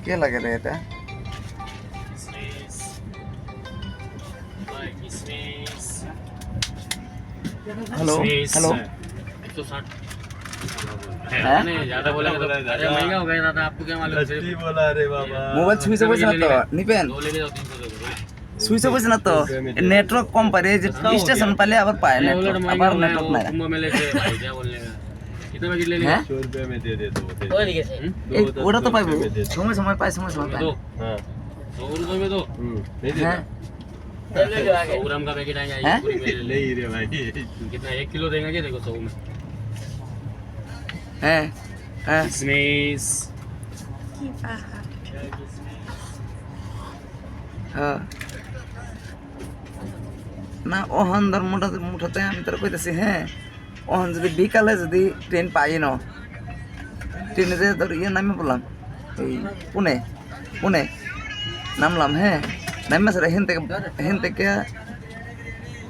কে লাগে রে এটা? किसमिस भाई किसमिस हेलो किसमिस हेलो 160 हैं? मैंने ज्यादा बोला तो अरे महंगा हो गया दादा आपको क्या मालूम सिर्फ बोला रे बाबा মোবাইল সুইচ অফ হয়েছে না তো নিবেন? दो लेके जाओ 300 दे दो সুইচ অফ হয়েছে না তো? নেটওয়ার্ক কম পারে, যে স্টেশন পালে আবার পায় बोले নেটওয়ার্ক, तो महंगा আবার हो गया নেটওয়ার্ক वो নাই। कुंभ मेले से भाई क्या बोलने का कितने पैकेट ले लिए हैं? 100 रुपए में दे दे दो এই ওটা তো পাইবো, সময় সময় পায়, সময় সময় পায়। दो हाँ 100 रुपए में दो नहीं देता হ্যাঁ 100 ग्राम का पैकेट आएगा हैं? ये पूरी मेरे लिए नहीं रे भाई कितना 1 किलो देंगे क्या देखो 100 में হ্যাঁ হ্যাঁ किसमिस হ্যাঁ। না ওহন ধর মুঠাতে আমি তোর কইতেছি, হ্যাঁ ওহন যদি বিকালে যদি ট্রেন পাই না, ট্রেনে যে তোর ইয়ে নামে বললাম এই পুনে পুনে নামলাম, হ্যাঁ নামে স্যার হেন থেকে